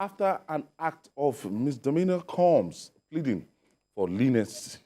After an act of misdemeanor comes pleading for leniency,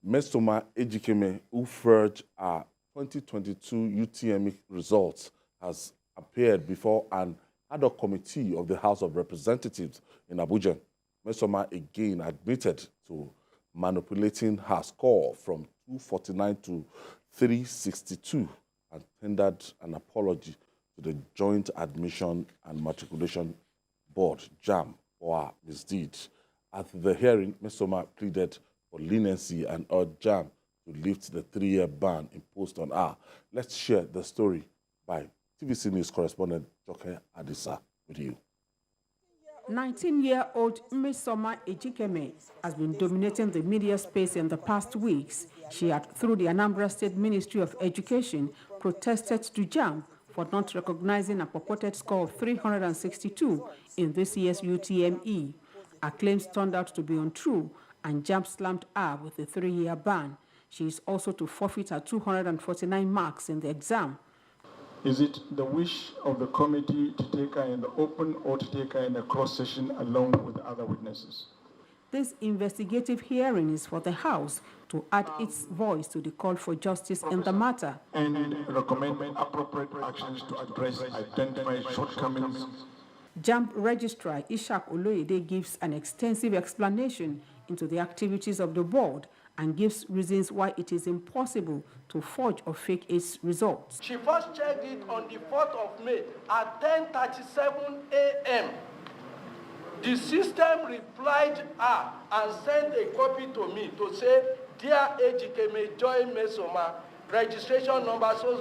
Mmesoma Ejikeme, who forged our 2022 UTME results, has appeared before an ad hoc committee of the House of Representatives in Abuja. Mmesoma again admitted to manipulating her score from 249 to 362 and tendered an apology to the Joint Admission and Matriculation Board, JAMB, for her misdeed. At the hearing, Mmesoma pleaded for leniency and urged JAMB to lift the 3-year ban imposed on her. Let's share the story by TVC News correspondent Joke Adisa with you. 19-year-old Mmesoma Ejikeme has been dominating the media space in the past weeks. She had, through the Anambra State Ministry of Education, protested to JAMB for not recognizing a purported score of 362 in this year's UTME. Her claims turned out to be untrue, and JAMB slammed her with a 3-year ban. She is also to forfeit her 249 marks in the exam. Is it the wish of the committee to take her in the open or to take her in a closed session along with other witnesses? This investigative hearing is for the House to add its voice to the call for justice in the matter. And recommend appropriate actions to address identified shortcomings. JAMB Registrar Ishak Oloyede gives an extensive explanation into the activities of the board and gives reasons why it is impossible to forge or fake its results. She first checked it on the 4th of May at 10:37 a.m. The system replied her and sent a copy to me to say, "Dear Ejikeme Joy Mmesoma, registration number so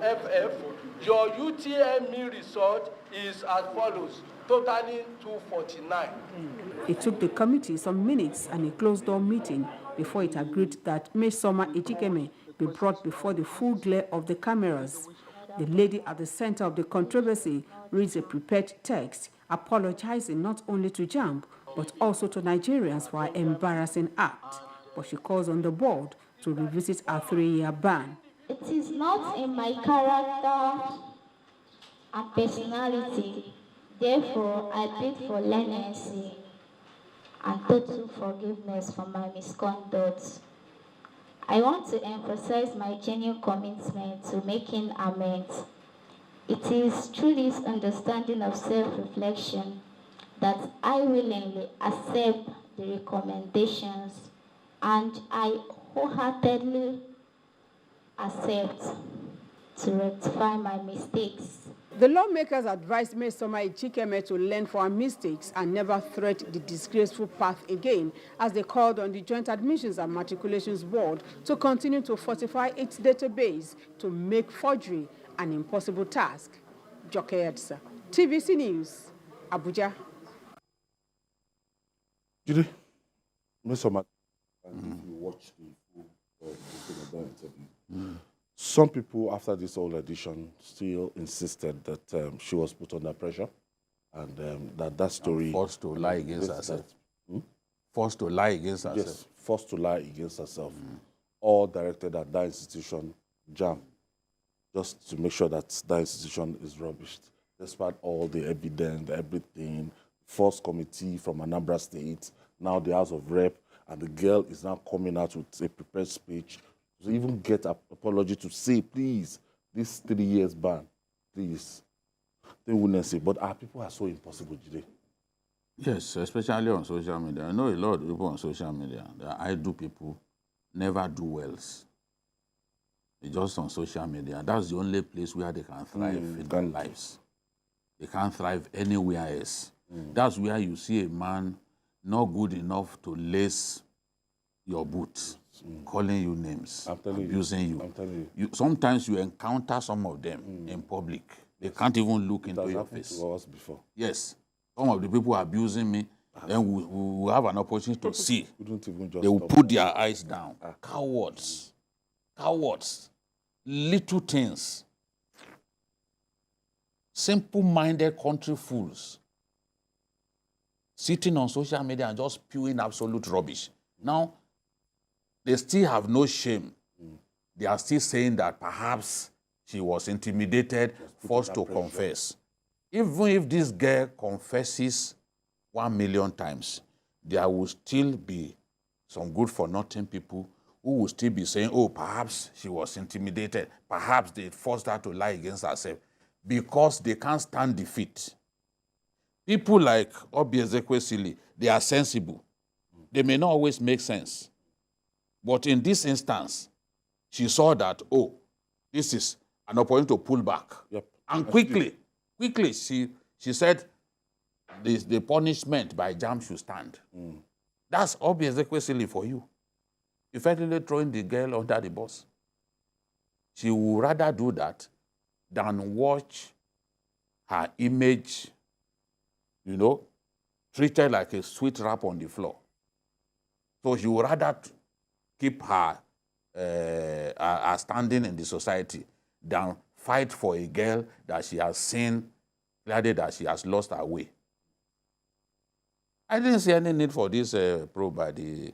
FF, your UTME result is as follows, totaling 249. It took the committee some minutes and a closed-door meeting before it agreed that Mmesoma Ejikeme be brought before the full glare of the cameras. The lady at the center of the controversy reads a prepared text apologizing not only to JAMB but also to Nigerians for her embarrassing act. But she calls on the board to revisit her 3-year ban. It is not in my character and personality. Therefore, I plead for leniency and total forgiveness for my misconduct. I want to emphasize my genuine commitment to making amends. It is through this understanding of self-reflection that I willingly accept the recommendations and I wholeheartedly accept to rectify my mistakes. The lawmakers advised Mmesoma Ejikeme to learn from her mistakes and never tread the disgraceful path again, as they called on the Joint Admissions and Matriculations Board to continue to fortify its database to make forgery an impossible task. Joke Adisa, TVC News, Abuja. Judy, Mmesoma, if you watch the full interview, some people, after this whole edition, still insisted that she was put under pressure and that story... And forced to lie against herself. Forced to lie against herself. Yes, forced to lie against herself. All directed at that institution, JAMB, just to make sure that that institution is rubbished. Despite all the evidence, everything, first committee from Anambra State, now the House of Rep, and the girl is now coming out with a prepared speech to even get an apology to say, please, this 3 years ban, please. They wouldn't say, but our people are so impossible today. Yes, especially on social media. I know a lot of people on social media, the idle people never do wells. It's just on social media. That's the only place where they can thrive in their lives. They can't thrive anywhere else. That's where you see a man not good enough to lace your boots, calling you names, abusing you. I'm telling you. Sometimes you encounter some of them in public. They can't even look into your face. To us before. Yes. Some of the people abusing me, then we will have an opportunity to see. They will put their eyes down. Cowards. Cowards. Little things. Simple-minded country fools. Sitting on social media and just spewing absolute rubbish. Now, they still have no shame. They are still saying that perhaps she was intimidated, forced to confess. even if this girl confesses 1 million times, there will still be some good-for-nothing people who will still be saying, oh, perhaps she was intimidated, perhaps they forced her to lie against herself, because they can't stand defeat. People like Obi Ezekwesili, they are sensible. They may not always make sense. But in this instance, she saw that, oh, this is an opportunity to pull back. Yep. And quickly, she said the punishment by JAMB should stand. That's Obi Ezekwesili for you. Effectively throwing the girl under the bus. She would rather do that than watch her image, treated like a sweet wrap on the floor. So she would rather keep her standing in the society than fight for a girl that she has seen clearly that she has lost her way. I didn't see any need for this probe by the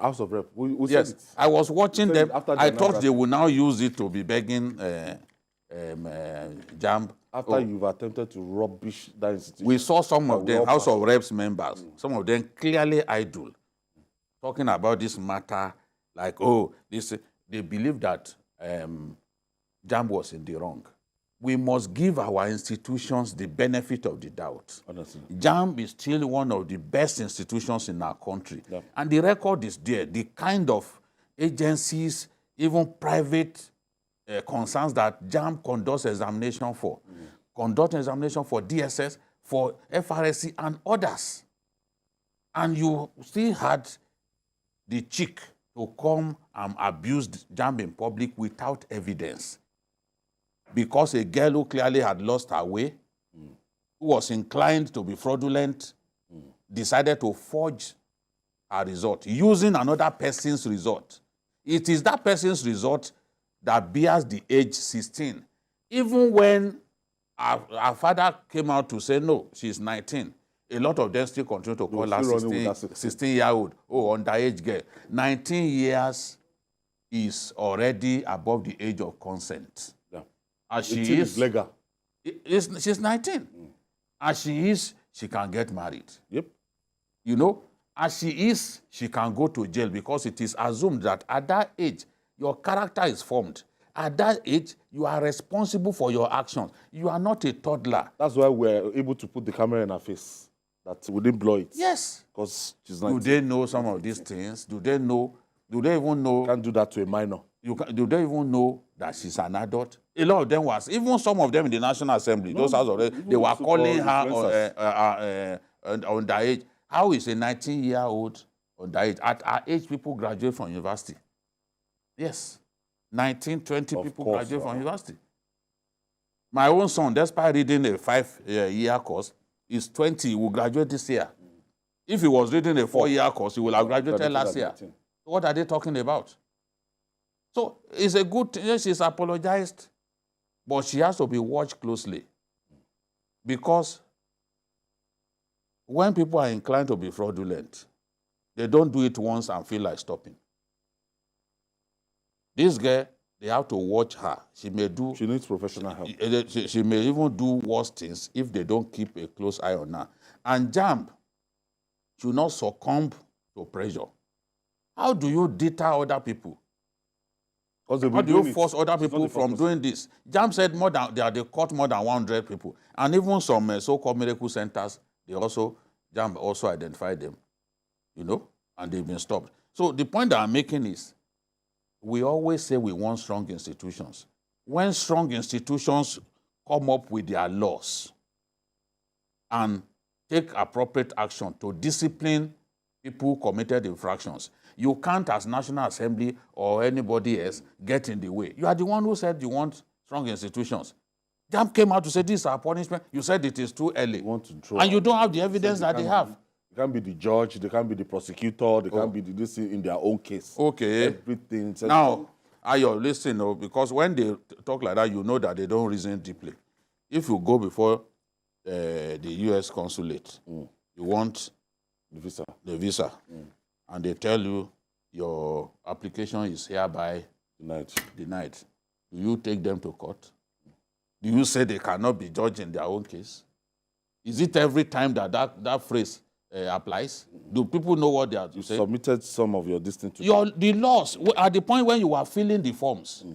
House of Rep. We yes, said it. I was watching them. I thought they would now use it to be begging JAMB. After you've attempted to rubbish that institution. We saw some of them, House of Reps members, some of them clearly idle, talking about this matter like, oh, they believe that JAMB was in the wrong. We must give our institutions the benefit of the doubt. Honestly. JAMB is still one of the best institutions in our country. Yeah. And the record is there. The kind of agencies, even private concerns that JAMB conducts examination for. Conduct examination for DSS, for FRSC, and others. And you still had the cheek to come and abuse JAMB in public without evidence. Because a girl who clearly had lost her way, who was inclined to be fraudulent, decided to forge her result using another person's result. It is that person's result that bears the age 16. Even when our father came out to say, no, she's 19, a lot of them still continue to call her 16-year-old, oh, underage girl. 19 years is already above the age of consent. As she is legal. She's 19. As she is, she can get married. Yep. As she is, she can go to jail because it is assumed that at that age, your character is formed. At that age, you are responsible for your actions. You are not a toddler. That's why we're able to put the camera in her face, that we didn't blow it. Yes. Because she's 19. Do they know some of these things? Do they even know? Can't do that to a minor. Do they even know that she's an adult? A lot of them was, even some of them in the National Assembly, those House of Reps, they were calling her underage. How is a 19-year-old underage? At our age, people graduate from university. Yes. 19, 20 people graduate from university. My own son, despite reading a 5-year course, is 20, he will graduate this year. If he was reading a 4-year course, he will have graduated last year. What are they talking about? So it's a good thing. She's apologized, but she has to be watched closely. Because when people are inclined to be fraudulent, they don't do it once and feel like stopping. This girl, they have to watch her. She needs professional help. She may even do worse things if they don't keep a close eye on her. And JAMB should not succumb to pressure. How do you deter other people? How do you force other people from doing this? JAMB said they caught more than 100 people. And even some so-called miracle centers, JAMB also identified them, and they've been stopped. So the point that I'm making is, we always say we want strong institutions. When strong institutions come up with their laws and take appropriate action to discipline people who committed infractions, you can't, as National Assembly or anybody else, get in the way. You are the one who said you want strong institutions. JAMB came out to say this is our punishment. You said it is too early. And you don't have the evidence that they have. They can't be the judge, they can't be the prosecutor, they can't be this in their own case. Okay. Everything. Now, Ayo, listen, because when they talk like that, you know that they don't reason deeply. If you go before the U.S. consulate, you want the visa, and they tell you your application is hereby denied. Do you take them to court? Do you say they cannot be judged in their own case? Is it every time that phrase applies? Do people know what they are saying? Submitted some of your distance to The laws, at the point when you are filling the forms,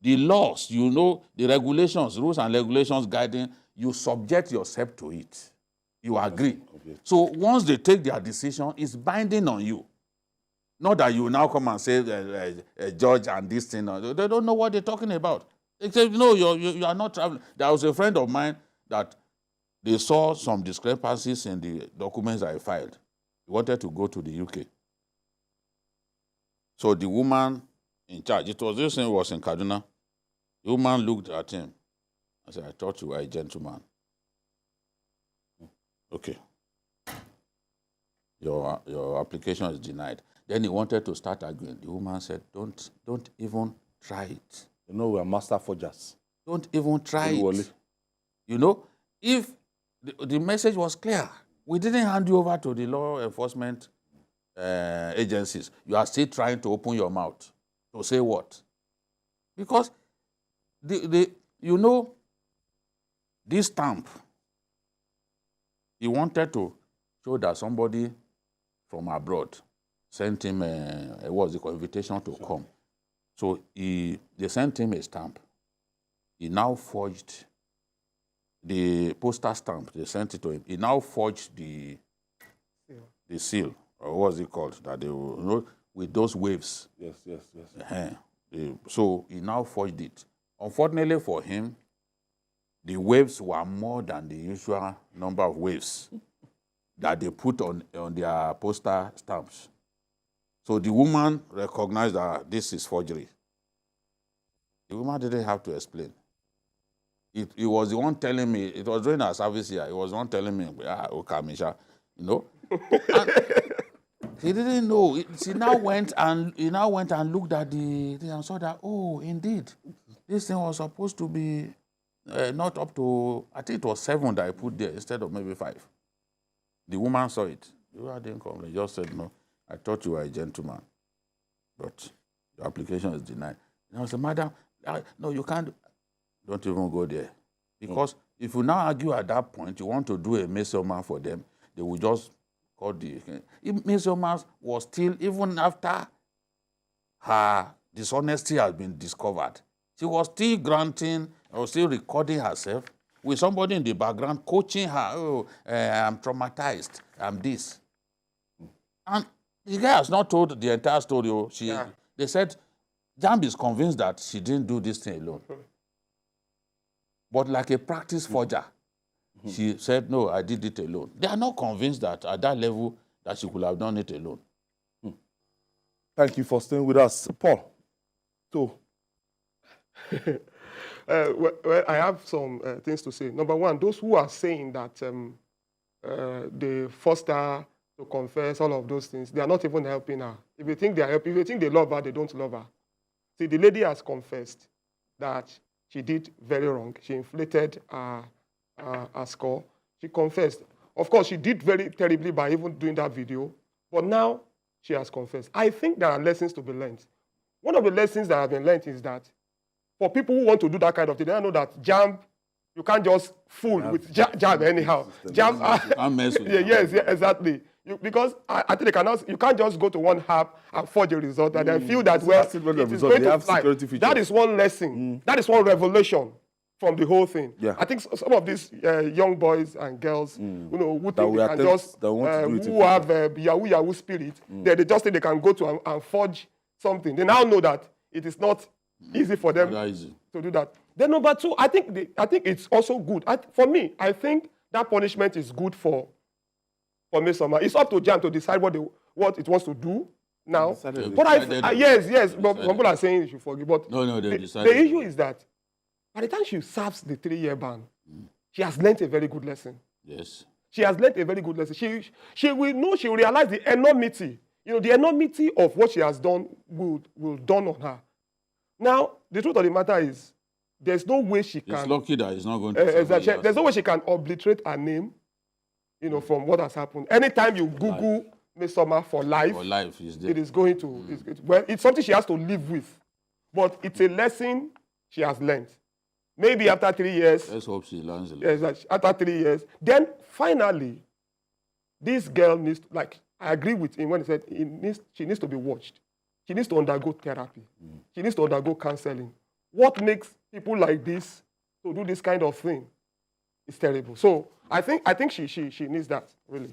the laws, you know, the regulations, rules and regulations guiding, you subject yourself to it. You agree. Okay. So once they take their decision, it's binding on you. Not that you now come and say, judge and this thing. They don't know what they're talking about. They say, no, you are not traveling. There was a friend of mine that they saw some discrepancies in the documents I filed. He wanted to go to the UK. So the woman in charge, this thing was in Kaduna. The woman looked at him and said, I thought you were a gentleman. Okay. Your application is denied. Then he wanted to start arguing. The woman said, don't even try it. You know, we are master forgers. Don't even try it. You know, if the message was clear, we didn't hand you over to the law enforcement agencies. You are still trying to open your mouth to say what? Because you know, this stamp, he wanted to show that somebody from abroad sent him invitation to come. So they sent him a stamp. He now forged the postal stamp. They sent it to him. He now forged the seal, or what was it called? That they will, you know, with those waves. Yes. So he now forged it. Unfortunately for him, the waves were more than the usual number of waves that they put on their postal stamps. So the woman recognized that this is forgery. The woman didn't have to explain. It was the one telling me, it was during our service here, it was the one telling me, okay, Misha, you know. And he didn't know. He now went and looked at the thing and saw that, oh, indeed, this thing was supposed to be not up to, I think it was 7 that I put there instead of maybe 5. The woman saw it. The woman didn't come. They just said, no, I thought you were a gentleman, but your application is denied. And I said, madam, no, you can't. Don't even go there. Because if you now argue at that point, you want to do a Mmesoma for them, they will just call the... Mmesoma was still, even after her dishonesty has been discovered, she was still granting, or still recording herself with somebody in the background coaching her. Oh, I'm traumatized. I'm this. And the guy has not told the entire story. They said, JAMB is convinced that she didn't do this thing alone. But like a practice forger, she said, no, I did it alone. They are not convinced that at that level that she could have done it alone. Thank you for staying with us. Paul. So, well, I have some things to say. Number one, those who are saying that they forced her to confess all of those things, they are not even helping her. If you think they are helping, if you think they love her, they don't love her. See, the lady has confessed that she did very wrong. She inflated her score. She confessed. Of course, she did very terribly by even doing that video, but now she has confessed. I think there are lessons to be learned. One of the lessons that have been learned is that for people who want to do that kind of thing, they know that JAMB, you can't just fool with JAMB anyhow. JAMB, yes, exactly. Because I think you can't just go to one app and forge a result and then feel that, well, it is going to fly. That is one lesson. That is one revelation from the whole thing. Yeah. I think some of these young boys and girls, you know, who think they can just, who have Yahoo spirit, they just think they can go to and forge something. They now know that it is not easy for them to do that. Then number two, I think it's also good. For me, I think that punishment is good for Mmesoma. It's up to JAMB to decide what it wants to do now. But yes, but people are saying you should forgive. But no, the issue is that by the time she serves the 3-year ban, she has learned a very good lesson. Yes. She has learned a very good lesson. She will know, she will realize the enormity. You know, the enormity of what she has done will dawn on her. Now, the truth of the matter is, there's no way she can... It's lucky that it's not going to... there's no way she can obliterate her name, you know, from what has happened. Anytime you Google Mmesoma for life, it is going to... Well, it's something she has to live with. But it's a lesson she has learned. Maybe after 3 years, Let's hope she learns a yes, lesson. after 3 years, then finally, this girl needs, like, I agree with him when he said she needs to be watched. She needs to undergo therapy. She needs to undergo counseling. What makes people like this to do this kind of thing is terrible. So I think she needs that, really.